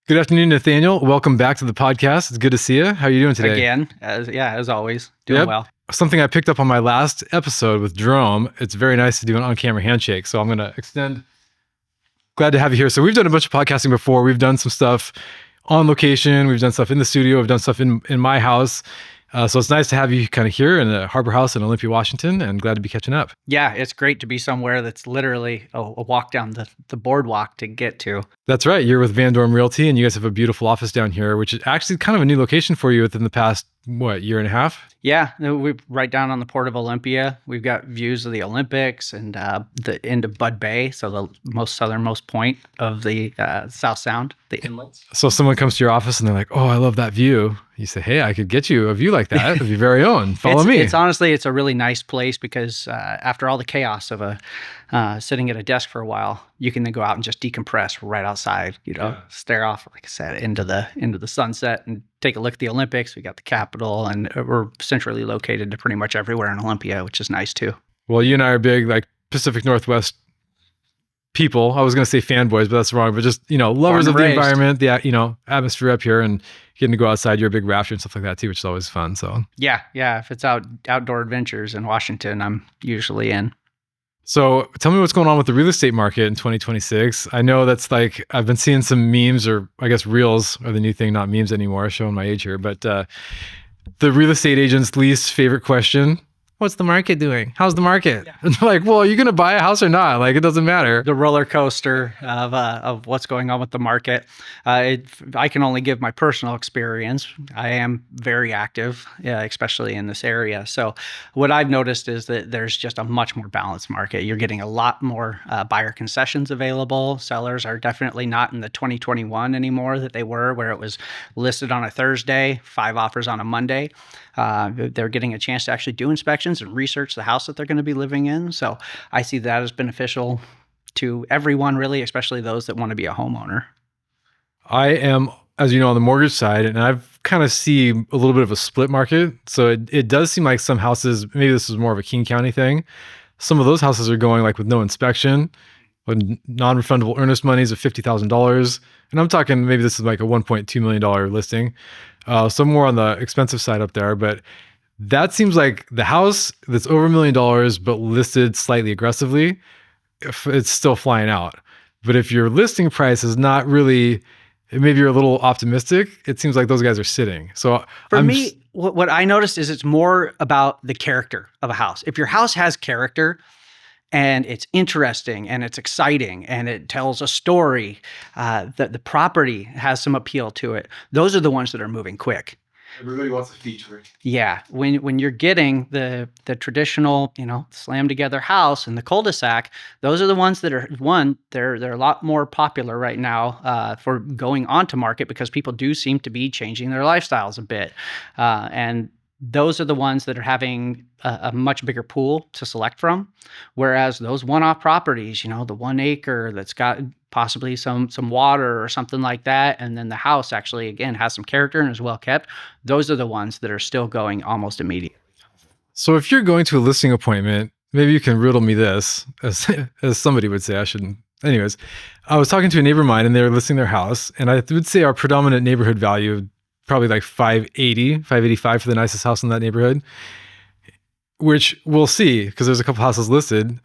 Good afternoon, Nathaniel. Welcome back to the podcast. It's good to see you. How are you doing today? Again, as always, doing well. Something I picked up on my last episode with Jerome. It's very nice to do an on-camera handshake. So I'm going to extend. Glad to have you here. So we've done a bunch of podcasting before. We've done some stuff on location. We've done stuff in the studio. We've done stuff in my house. So it's nice to have you kind of here in the Harbor House in Olympia, Washington, and glad to be catching up. Yeah, it's great to be somewhere that's literally a walk down the boardwalk to get to. That's right. You're with Van Dorm Realty, and you guys have a beautiful office down here, which is actually kind of a new location for you within the past, year and a half? Yeah, we're right down on the port of Olympia. We've got views of the Olympics and the end of Bud Bay, so the most southernmost point of the South Sound, the inlets. So someone comes to your office and they're like, "Oh, I love that view." You say, "Hey, I could get you a view like that of your very own. Follow me." It's honestly, it's a really nice place because after all the chaos of sitting at a desk for a while, you can then go out and just decompress right outside. Stare off, like I said, into the sunset and take a look at the Olympics. We got the Capitol, and we're centrally located to pretty much everywhere in Olympia, which is nice too. Well, you and I are big Pacific Northwest people. I was going to say fanboys, but that's wrong. But just, lovers of the environment, the, atmosphere up here, and getting to go outside. You're a big rafter and stuff like that too, which is always fun. So yeah. If it's outdoor adventures in Washington, I'm usually in. So tell me what's going on with the real estate market in 2026. I know that's I've been seeing some memes, or I guess reels are the new thing, not memes anymore, showing my age here. But the real estate agent's least favorite question: what's the market doing? How's the market? Yeah. And they're like, well, are you going to buy a house or not? It doesn't matter. The roller coaster of what's going on with the market. I can only give my personal experience. I am very active, especially in this area. So what I've noticed is that there's just a much more balanced market. You're getting a lot more buyer concessions available. Sellers are definitely not in the 2021 anymore that they were, where it was listed on a Thursday, 5 offers on a Monday. They're getting a chance to actually do inspections and research the house that they're going to be living in. So I see that as beneficial to everyone, really, especially those that want to be a homeowner. I am, as you know, on the mortgage side, and I've kind of see a little bit of a split market. So it does seem like some houses, maybe this is more of a King County thing. Some of those houses are going with no inspection, with non-refundable earnest monies of $50,000. And I'm talking, maybe this is a $1.2 million listing. So more on the expensive side up there, but that seems like the house that's over $1 million, but listed slightly aggressively, it's still flying out. But if your listing price is not really, maybe you're a little optimistic, it seems like those guys are sitting. So for me, what I noticed is it's more about the character of a house. If your house has character and it's interesting and it's exciting and it tells a story, that the property has some appeal to it, those are the ones that are moving quick. Everybody wants a feature. Yeah, when you're getting the traditional, slam together house in the cul-de-sac, those are the ones that are they're a lot more popular right now for going onto market, because people do seem to be changing their lifestyles a bit, and those are the ones that are having a much bigger pool to select from. Whereas those one-off properties, the 1 acre that's got possibly some water or something like that, and then the house actually, again, has some character and is well kept, those are the ones that are still going almost immediately. So if you're going to a listing appointment, maybe you can riddle me this, as somebody would say. I shouldn't. Anyways, I was talking to a neighbor of mine, and they were listing their house, and I would say our predominant neighborhood value, probably $585 for the nicest house in that neighborhood, which we'll see because there's a couple houses listed,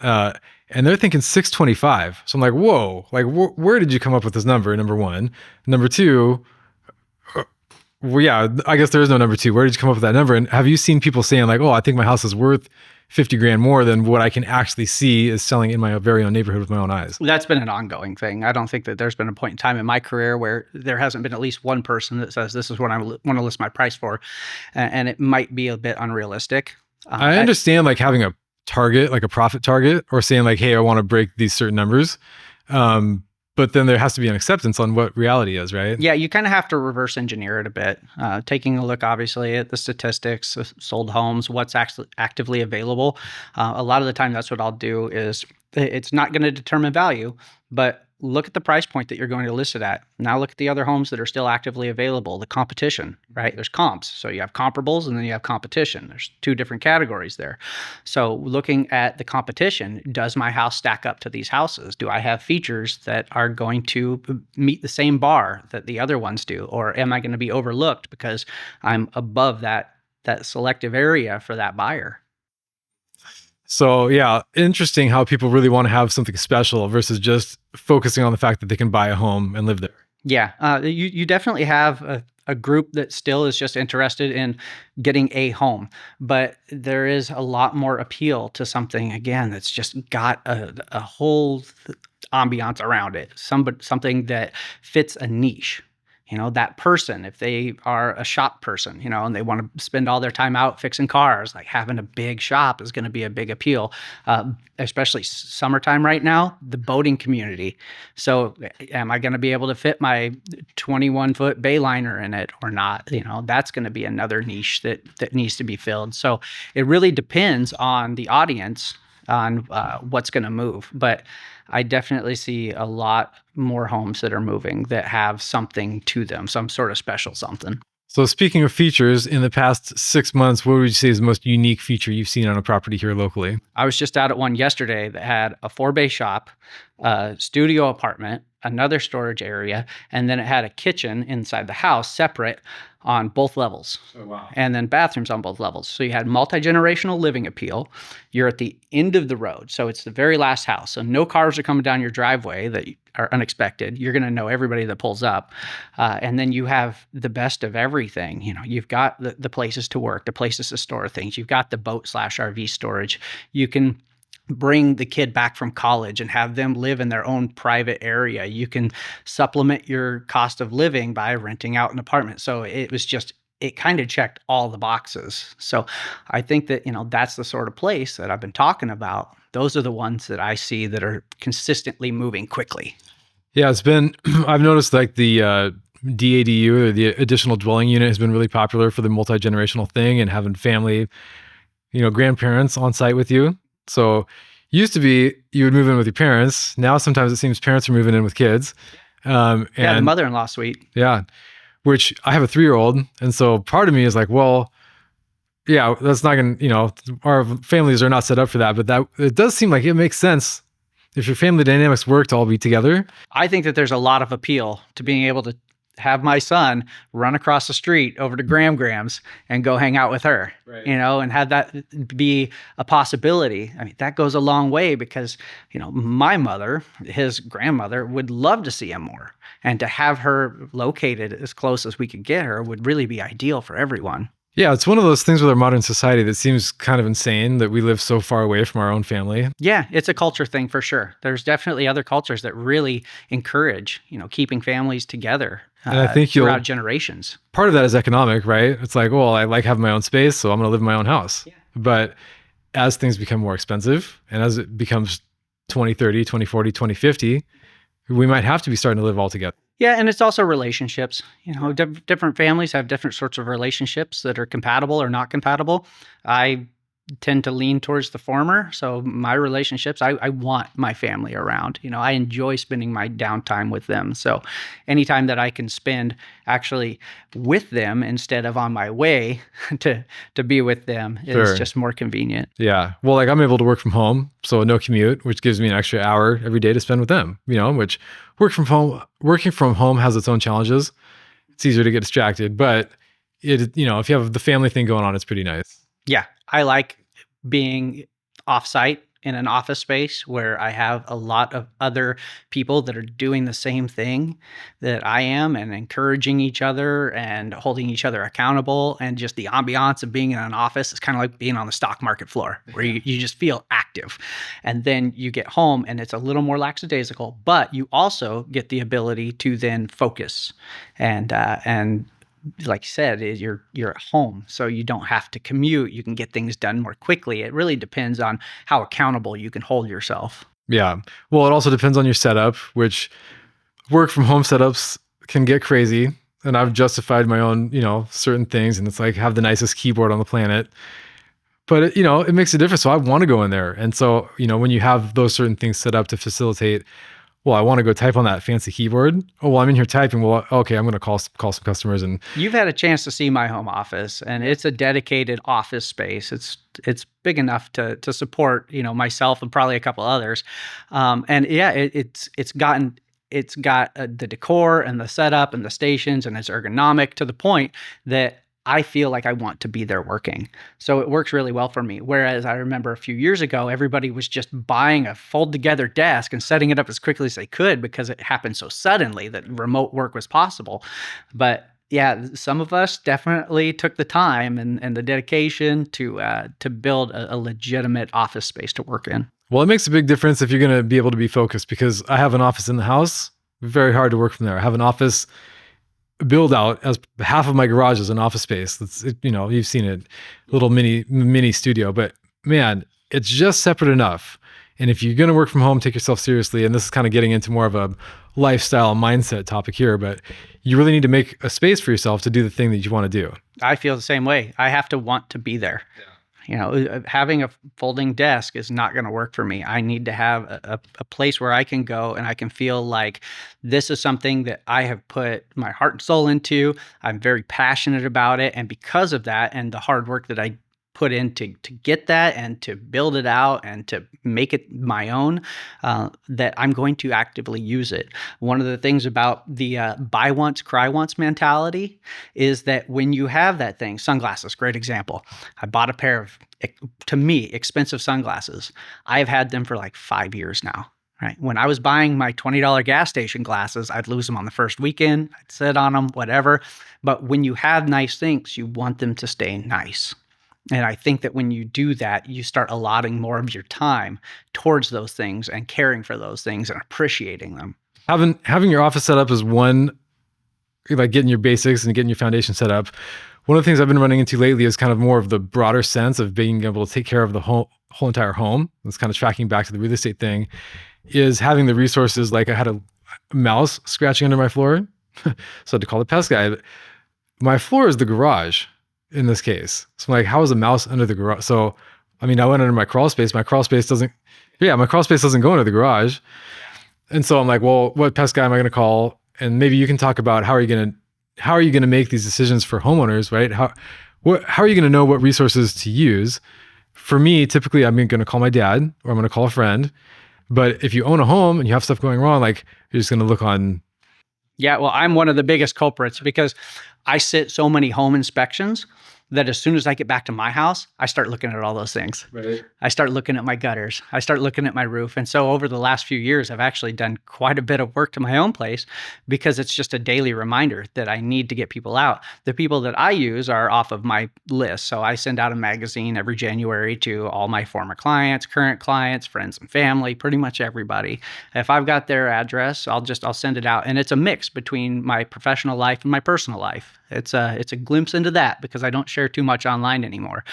and they're thinking $625. So I'm like, whoa, where did you come up with this number? Number one. Number two, I guess there is no number two. Where did you come up with that number? And have you seen people saying I think my house is worth $50,000 more than what I can actually see is selling in my very own neighborhood with my own eyes? That's been an ongoing thing. I don't think that there's been a point in time in my career where there hasn't been at least one person that says this is what I want to list my price for, and it might be a bit unrealistic. I understand having a target, like a profit target, or saying hey, I want to break these certain numbers. But then there has to be an acceptance on what reality is, right? Yeah, you kind of have to reverse engineer it a bit. Taking a look, obviously, at the statistics, sold homes, what's actually actively available. A lot of the time, that's what I'll do is, it's not going to determine value, but look at the price point that you're going to list it at. Now look at the other homes that are still actively available, the competition, right? There's comps. So you have comparables and then you have competition. There's two different categories there. So looking at the competition, does my house stack up to these houses? Do I have features that are going to meet the same bar that the other ones do? Or am I going to be overlooked because I'm above that selective area for that buyer? So yeah, interesting how people really want to have something special versus just focusing on the fact that they can buy a home and live there. Yeah, you definitely have a group that still is just interested in getting a home, but there is a lot more appeal to something, again, that's just got a whole ambiance around it, something that fits a niche. That person, if they are a shop person, and they want to spend all their time out fixing cars, like having a big shop is going to be a big appeal, especially summertime right now, the boating community. So am I going to be able to fit my 21-foot Bayliner in it or not? That's going to be another niche that needs to be filled. So it really depends on the audience on what's going to move. But I definitely see a lot more homes that are moving that have something to them, some sort of special something. So speaking of features, in the past 6 months, what would you say is the most unique feature you've seen on a property here locally? I was just out at one yesterday that had a 4-bay shop, a studio apartment, another storage area, and then it had a kitchen inside the house separate on both levels. Oh, wow. And then bathrooms on both levels. So you had multi-generational living appeal. You're at the end of the road. So it's the very last house. So no cars are coming down your driveway that are unexpected. You're going to know everybody that pulls up. And then you have the best of everything. You've got the places to work, the places to store things. You've got the boat/RV storage. You can bring the kid back from college and have them live in their own private area. You can supplement your cost of living by renting out an apartment. So it kind of checked all the boxes. So I think that, that's the sort of place that I've been talking about. Those are the ones that I see that are consistently moving quickly. Yeah, I've noticed like the DADU, or the additional dwelling unit, has been really popular for the multi-generational thing and having family, grandparents on site with you. So used to be you would move in with your parents. Now sometimes it seems parents are moving in with kids. And the mother-in-law suite. Yeah, which I have a 3-year-old. And so part of me is like, well, yeah, that's not going to, our families are not set up for that. But it does seem like it makes sense if your family dynamics work to all be together. I think that there's a lot of appeal to being able to have my son run across the street over to Gram's and go hang out with her, right. And have that be a possibility. I mean, that goes a long way because, my mother, his grandmother, would love to see him more. And to have her located as close as we could get her would really be ideal for everyone. Yeah, it's one of those things with our modern society that seems kind of insane that we live so far away from our own family. Yeah, it's a culture thing for sure. There's definitely other cultures that really encourage, keeping families together and I think throughout generations. Part of that is economic, right? It's like, well, I like having my own space, so I'm going to live in my own house. Yeah. But as things become more expensive and as it becomes 2030, 2040, 2050, we might have to be starting to live all together. Yeah, and it's also relationships. Different families have different sorts of relationships that are compatible or not compatible. I tend to lean towards the former. So my relationships, I want my family around. I enjoy spending my downtime with them. So anytime that I can spend actually with them instead of on my way to be with them is just more convenient. Yeah. Well, like I'm able to work from home, so no commute, which gives me an extra hour every day to spend with them, which working from home has its own challenges. It's easier to get distracted, but if you have the family thing going on, it's pretty nice. Yeah, I like being offsite in an office space where I have a lot of other people that are doing the same thing that I am and encouraging each other and holding each other accountable. And just the ambiance of being in an office is kind of like being on the stock market floor where you just feel active. And then you get home and it's a little more lackadaisical, but you also get the ability to then focus and like you said, you're at home, so you don't have to commute. You can get things done more quickly. It really depends on how accountable you can hold yourself. Yeah. Well, it also depends on your setup, which work from home setups can get crazy. And I've justified my own, certain things. And it's like, have the nicest keyboard on the planet. But, it makes a difference. So I want to go in there. And so, when you have those certain things set up to facilitate well, I want to go type on that fancy keyboard. Oh, well, I'm in here typing. Well, okay, I'm going to call some customers. And You've had a chance to see my home office, and it's a dedicated office space. It's big enough to support, you know, myself and probably a couple others. And yeah, it's got the decor and the setup and the stations, and it's ergonomic to the point that I feel like I want to be there working. So it works really well for me. Whereas I remember a few years ago, everybody was just buying a fold together desk and setting it up as quickly as they could because it happened so suddenly that remote work was possible. But yeah, some of us definitely took the time and the dedication to build a legitimate office space to work in. well, it makes a big difference if you're going to be able to be focused, because I have an office in the house. Very hard to work from there. I have an office build out as half of my garage is an office space. You know, you've seen it, little mini studio, but man, it's just separate enough. And if you're going to work from home, take yourself seriously. And this is kind of getting into more of a lifestyle mindset topic here, but you really need to make a space for yourself to do the thing that you want to do. I feel the same way. I have to want to be there. You know, having a folding desk is not going to work for me. I need to have a place where I can go and I can feel like this is something that I have put my heart and soul into. I'm very passionate about it. And because of that and the hard work that I put in to get that and to build it out and to make it my own, that I'm going to actively use it. One of the things about the buy once, cry once mentality is that when you have that thing, sunglasses, great example. I bought a pair of, to me, expensive sunglasses. I've had them for like 5 years now. Right. When I was buying my $20 gas station glasses, I'd lose them on the first weekend. I'd sit on them, whatever. But when you have nice things, you want them to stay nice. And I think that when you do that, you start allotting more of your time towards those things and caring for those things and appreciating them. Having your office set up is one, like getting your basics and getting your foundation set up. One of the things I've been running into lately is kind of more of the broader sense of being able to take care of the whole entire home. It's kind of tracking back to the real estate thing, is having the resources. Like I had a mouse scratching under my floor, so I had to call the pest guy. My floor is the garage in this case. So I'm like, how is a mouse under the garage? So, I mean, I went under my crawl space. My crawl space doesn't go into the garage. And so I'm like, well, what pest guy am I going to call? And maybe you can talk about how are you going to make these decisions for homeowners, right? How are you going to know what resources to use? For me, typically I'm going to call my dad or I'm going to call a friend. But if you own a home and you have stuff going wrong, like you're just going to look on. Yeah, well, I'm one of the biggest culprits because I sit so many home inspections that as soon as I get back to my house, I start looking at all those things. Right. I start looking at my gutters. I start looking at my roof. And so over the last few years, I've actually done quite a bit of work to my own place because it's just a daily reminder that I need to get people out. The people that I use are off of my list. So I send out a magazine every January to all my former clients, current clients, friends and family, pretty much everybody. If I've got their address, I'll send it out. And it's a mix between my professional life and my personal life. It's a glimpse into that because I don't share too much online anymore.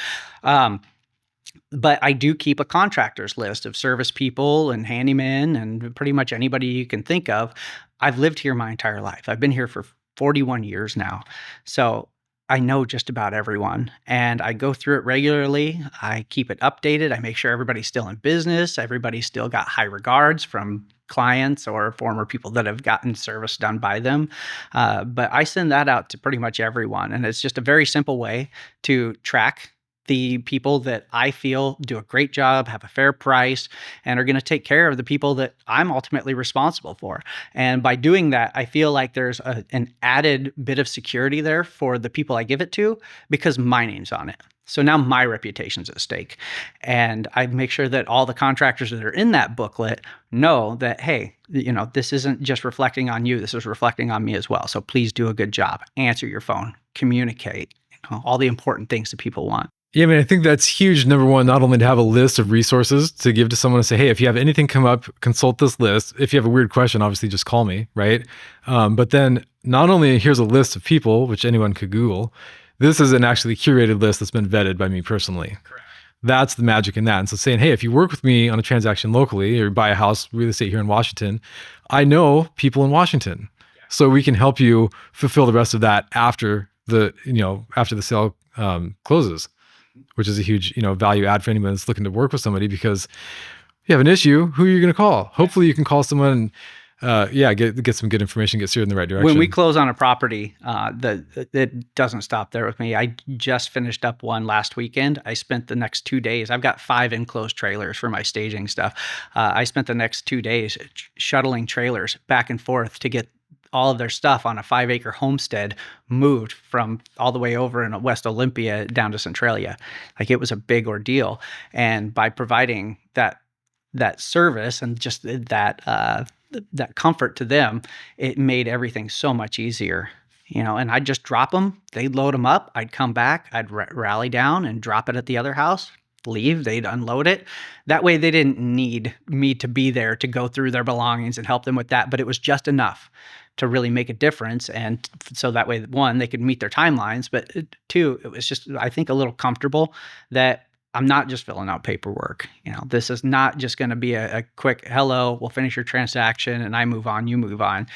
But I do keep a contractors list of service people and handymen and pretty much anybody you can think of. I've lived here my entire life. I've been here for 41 years now. So I know just about everyone and I go through it regularly. I keep it updated. I make sure everybody's still in business. Everybody's still got high regards from clients or former people that have gotten service done by them. But I send that out to pretty much everyone. And it's just a very simple way to track the people that I feel do a great job, have a fair price, and are going to take care of the people that I'm ultimately responsible for. And by doing that, I feel like there's an added bit of security there for the people I give it to because my name's on it. So now my reputation's at stake. And I make sure that all the contractors that are in that booklet know that, hey, you know, this isn't just reflecting on you. This is reflecting on me as well. So please do a good job. Answer your phone, communicate, you know, all the important things that people want. Yeah, I mean, I think that's huge. Number one, not only to have a list of resources to give to someone and say, hey, if you have anything come up, consult this list. If you have a weird question, obviously just call me, right? But then not only here's a list of people, which anyone could Google, this is an actually curated list that's been vetted by me personally. Correct. That's the magic in that. And so saying, hey, if you work with me on a transaction locally or buy a house, real estate here in Washington, I know people in Washington. Yeah. So we can help you fulfill the rest of that after the sale closes, which is a huge, value add for anyone that's looking to work with somebody, because if you have an issue, who are you going to call? Hopefully you can call someone yeah, get some good information, get steered in the right When we direction. close on a property, it doesn't stop there with me. I just finished up one last weekend. I spent the next 2 days. I've got 5 enclosed trailers for my staging stuff. I spent the next 2 days shuttling trailers back and forth to get all of their stuff on a 5-acre homestead moved from all the way over in West Olympia down to Centralia. Like, it was a big ordeal. And by providing that service and just that comfort to them, it made everything so much easier. And I'd just drop them, they'd load them up, I'd come back, I'd rally down and drop it at the other house, leave, they'd unload it. That way they didn't need me to be there to go through their belongings and help them with that, but it was just enough to really make a difference. And so that way, one, they could meet their timelines, but two, it was just, I think, a little comfortable that I'm not just filling out paperwork. This is not just going to be a quick, hello, we'll finish your transaction and I move on, you move on.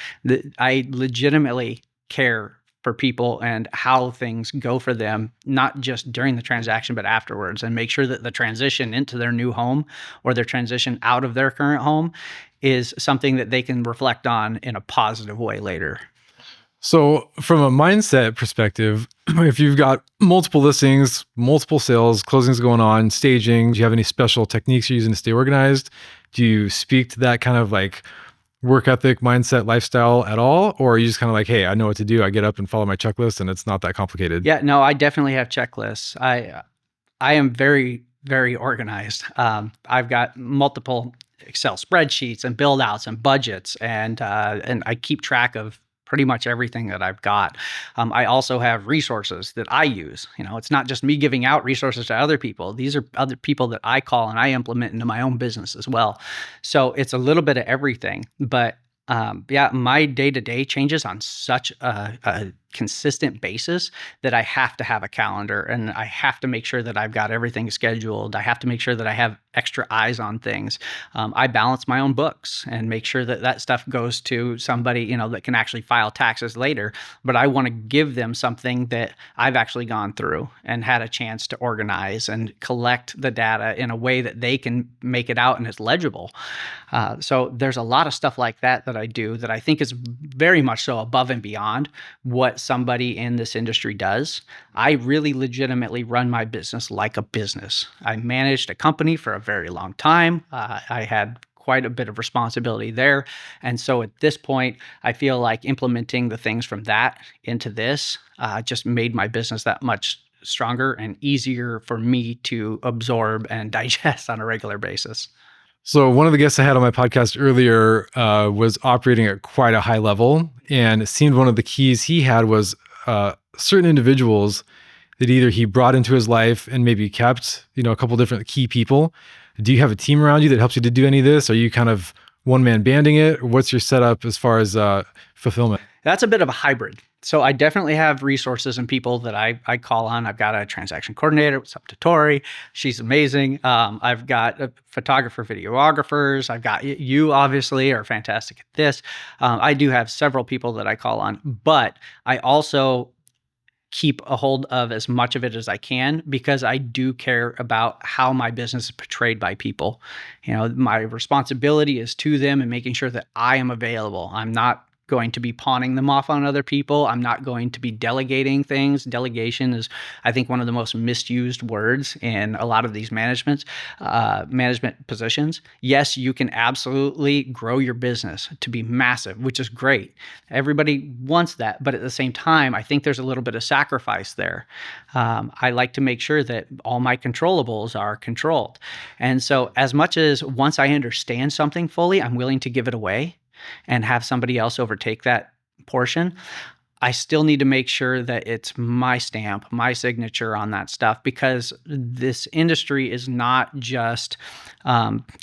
I legitimately care for people and how things go for them, not just during the transaction, but afterwards, and make sure that the transition into their new home or their transition out of their current home is something that they can reflect on in a positive way later. So from a mindset perspective, if you've got multiple listings, multiple sales, closings going on, staging, do you have any special techniques you're using to stay organized? Do you speak to that kind of like work ethic, mindset, lifestyle at all? Or are you just kind of like, hey, I know what to do. I get up and follow my checklist and it's not that complicated? Yeah, no, I definitely have checklists. I am very, very organized. I've got multiple Excel spreadsheets and build outs and budgets, and I keep track of pretty much everything that I've got. I also have resources that I use. It's not just me giving out resources to other people. These are other people that I call and I implement into my own business as well. So it's a little bit of everything. But yeah, my day-to-day changes on such a consistent basis that I have to have a calendar, and I have to make sure that I've got everything scheduled. I have to make sure that I have extra eyes on things. I balance my own books and make sure that that stuff goes to somebody, that can actually file taxes later. But I want to give them something that I've actually gone through and had a chance to organize and collect the data in a way that they can make it out and it's legible. So there's a lot of stuff like that I do that I think is very much so above and beyond what somebody in this industry does. I really legitimately run my business like a business. I managed a company for a very long time. I had quite a bit of responsibility there. And so at this point, I feel like implementing the things from that into this just made my business that much stronger and easier for me to absorb and digest on a regular basis. So one of the guests I had on my podcast earlier was operating at quite a high level, and it seemed one of the keys he had was certain individuals that either he brought into his life and maybe kept, a couple different key people. Do you have a team around you that helps you to do any of this? Are you kind of one-man banding it? What's your setup as far as fulfillment? That's a bit of a hybrid. So I definitely have resources and people that I call on. I've got a transaction coordinator. What's up to Tori? She's amazing. I've got a photographer, videographers. I've got you, obviously, are fantastic at this. I do have several people that I call on, but I also keep a hold of as much of it as I can because I do care about how my business is portrayed by people. My responsibility is to them and making sure that I am available. I'm not going to be pawning them off on other people. I'm not going to be delegating things. Delegation is, I think, one of the most misused words in a lot of these management positions. Yes, you can absolutely grow your business to be massive, which is great. Everybody wants that. But at the same time, I think there's a little bit of sacrifice there. I like to make sure that all my controllables are controlled. And so as much as once I understand something fully, I'm willing to give it away and have somebody else overtake that portion, I still need to make sure that it's my stamp, my signature on that stuff, because this industry is not just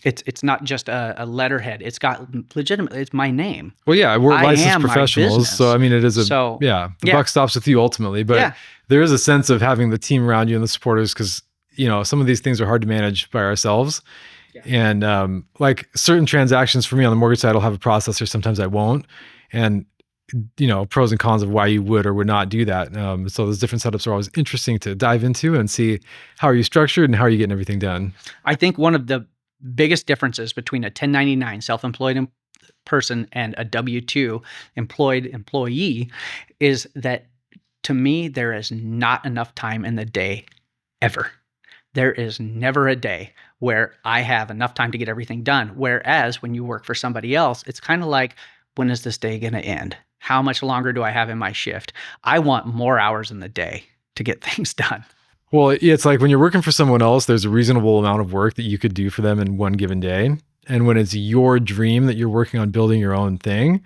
it's not just a letterhead. It's got legitimately, it's my name. Well, yeah, we're licensed professionals, so I mean, it is the buck stops with you ultimately, but there is a sense of having the team around you and the supporters, because some of these things are hard to manage by ourselves. Yeah. And like certain transactions for me on the mortgage side, I'll have a processor, sometimes I won't. And, pros and cons of why you would or would not do that. So those different setups are always interesting to dive into and see how are you structured and how are you getting everything done. I think one of the biggest differences between a 1099 self-employed person and a W-2 employed employee is that, to me, there is not enough time in the day ever. There is never a day where I have enough time to get everything done. Whereas when you work for somebody else, it's kind of like, when is this day going to end? How much longer do I have in my shift? I want more hours in the day to get things done. Well, it's like when you're working for someone else, there's a reasonable amount of work that you could do for them in one given day. And when it's your dream that you're working on building your own thing,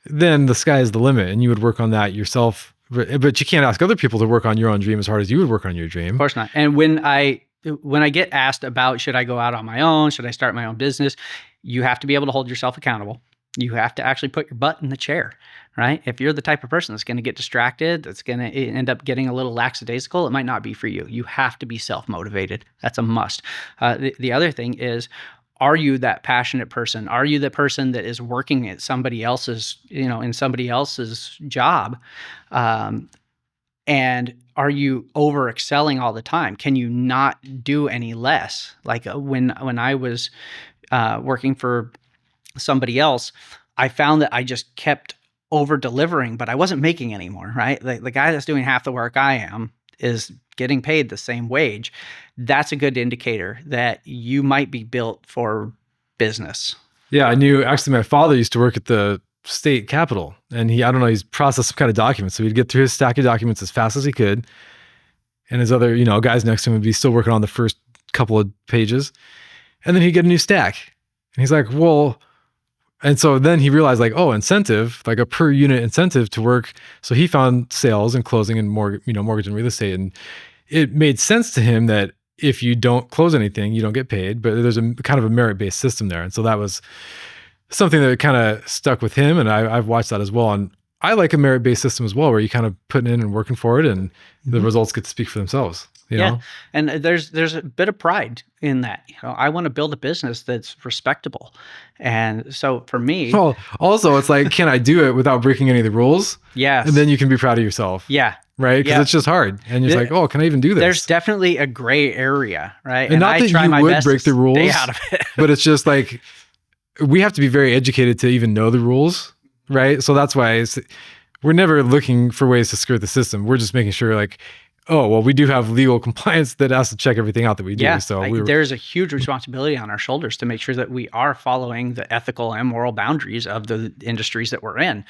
then the sky is the limit and you would work on that yourself. But you can't ask other people to work on your own dream as hard as you would work on your dream. Of course not. And when I get asked about, should I go out on my own? Should I start my own business? You have to be able to hold yourself accountable. You have to actually put your butt in the chair, right? If you're the type of person that's going to get distracted, that's going to end up getting a little lackadaisical, it might not be for you. You have to be self-motivated. That's a must. The other thing is, are you that passionate person? Are you the person that is working at somebody else's, in somebody else's job? And are you over excelling all the time? Can you not do any less? Like when I was working for somebody else, I found that I just kept over delivering, but I wasn't making any more, right? The guy that's doing half the work I am is getting paid the same wage. That's a good indicator that you might be built for business. Yeah, I knew actually my father used to work at the state capitol, and he's processed some kind of documents. So he'd get through his stack of documents as fast as he could. And his other, guys next to him would be still working on the first couple of pages. And then he'd get a new stack. And he's like, well, and so then he realized incentive, like a per unit incentive to work. So he found sales and closing and mortgage and real estate. And it made sense to him that if you don't close anything, you don't get paid, but there's a kind of a merit-based system there. And so that was something that kind of stuck with him. And I've watched that as well. And I like a merit-based system as well, where you kind of putting in and working for it and the results get to speak for themselves. You know? And there's a bit of pride in that. I want to build a business that's respectable. And so for me... Well, also it's like, can I do it without breaking any of the rules? Yes. And then you can be proud of yourself. Yeah. Right? Because it's just hard. And you're like, oh, can I even do this? There's definitely a gray area, right? And not I that try you my would best break to the rules, stay out of it. but it's just like, we have to be very educated to even know the rules, right? So that's why we're never looking for ways to skirt the system. We're just making sure we do have legal compliance that has to check everything out that we do. Yeah, So there's a huge responsibility on our shoulders to make sure that we are following the ethical and moral boundaries of the industries that we're in.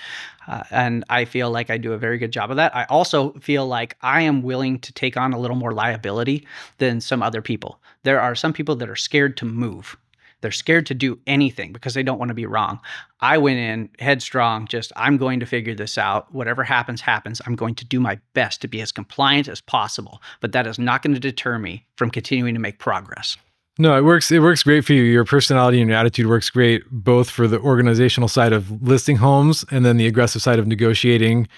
And I feel like I do a very good job of that. I also feel like I am willing to take on a little more liability than some other people. There are some people that are scared to move. They're scared to do anything because they don't want to be wrong. I went in headstrong, I'm going to figure this out. Whatever happens, happens. I'm going to do my best to be as compliant as possible, but that is not going to deter me from continuing to make progress. No, it works. It works great for you. Your personality and your attitude works great, both for the organizational side of listing homes and then the aggressive side of negotiating.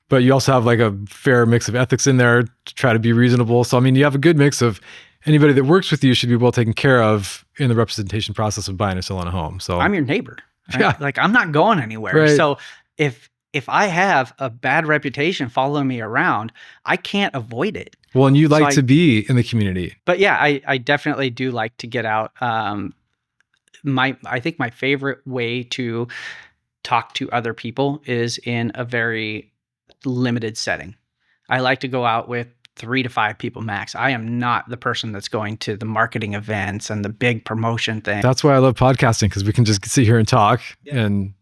But you also have a fair mix of ethics in there to try to be reasonable. So, you have a good mix of anybody that works with you should be well taken care of in the representation process of buying or selling a home. So I'm your neighbor. Right? Yeah. I'm not going anywhere. Right. So if I have a bad reputation following me around, I can't avoid it. Well, and you like to be in the community. But yeah, I definitely do like to get out. I think my favorite way to talk to other people is in a very limited setting. I like to go out with 3 to 5 people max. I am not the person that's going to the marketing events and the big promotion thing. That's why I love podcasting, because we can just sit here and talk. Yeah. And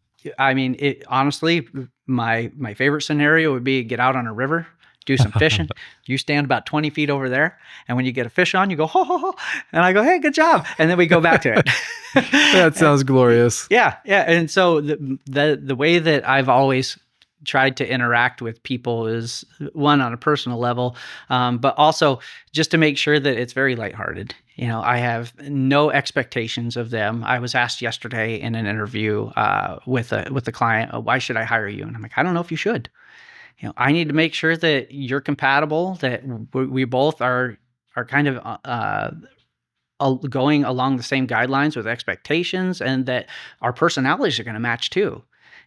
honestly, my favorite scenario would be get out on a river, do some fishing. You stand about 20 feet over there, and when you get a fish on, you go, ho, ho, ho. And I go, hey, good job. And then we go back to it. That sounds glorious. Yeah. And so the way that I've always tried to interact with people is, one, on a personal level, but also just to make sure that it's very lighthearted. I have no expectations of them. I was asked yesterday in an interview with a client, why should I hire you? And I'm like, I don't know if you should. I need to make sure that you're compatible, that we both are kind of going along the same guidelines with expectations, and that our personalities are going to match too.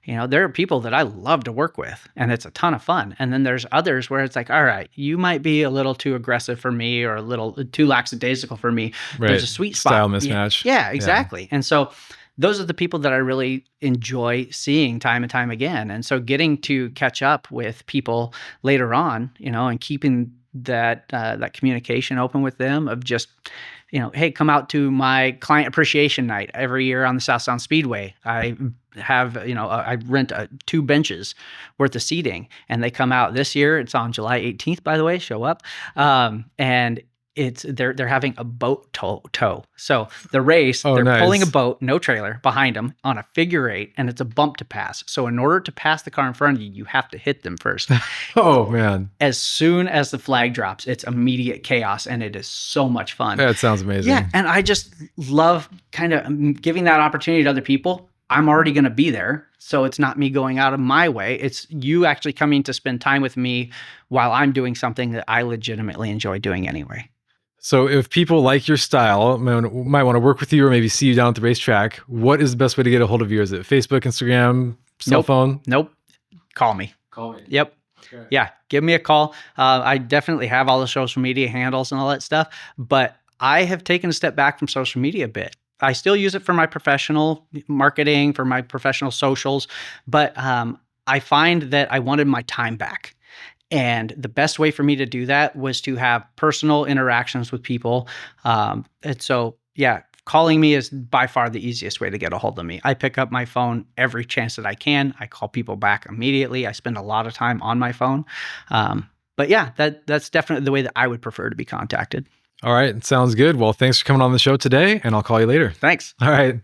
There are people that I love to work with, and it's a ton of fun. And then there's others where it's like, all right, you might be a little too aggressive for me or a little too lackadaisical for me. Right. There's a sweet spot. Style mismatch. Yeah, exactly. Yeah. And so those are the people that I really enjoy seeing time and time again. And so getting to catch up with people later on, and keeping that communication open with them of just, hey, come out to my client appreciation night every year on the South Sound Speedway. I have, I rent 2 benches worth of seating, and they come out this year. It's on July 18th, by the way, show up. And they're having a boat tow. So the race, Oh, they're pulling a nice. boat, no trailer, behind them on a figure 8, and it's a bump to pass. So in order to pass the car in front of you, you have to hit them first. Oh, man. As soon as the flag drops, it's immediate chaos, and it is so much fun. That sounds amazing. Yeah, and I just love kind of giving that opportunity to other people. I'm already going to be there, so it's not me going out of my way. It's you actually coming to spend time with me while I'm doing something that I legitimately enjoy doing anyway. So if people like your style, might want to work with you or maybe see you down at the racetrack, what is the best way to get a hold of you? Is it Facebook, Instagram, cell phone? Nope. Call me. Call me. Yep. Okay. Yeah. Give me a call. I definitely have all the social media handles and all that stuff, but I have taken a step back from social media a bit. I still use it for my professional marketing, for my professional socials, but I find that I wanted my time back. And the best way for me to do that was to have personal interactions with people. And so, yeah, calling me is by far the easiest way to get a hold of me. I pick up my phone every chance that I can. I call people back immediately. I spend a lot of time on my phone. But yeah, that's definitely the way that I would prefer to be contacted. All right. Sounds good. Well, thanks for coming on the show today, and I'll call you later. Thanks. All right.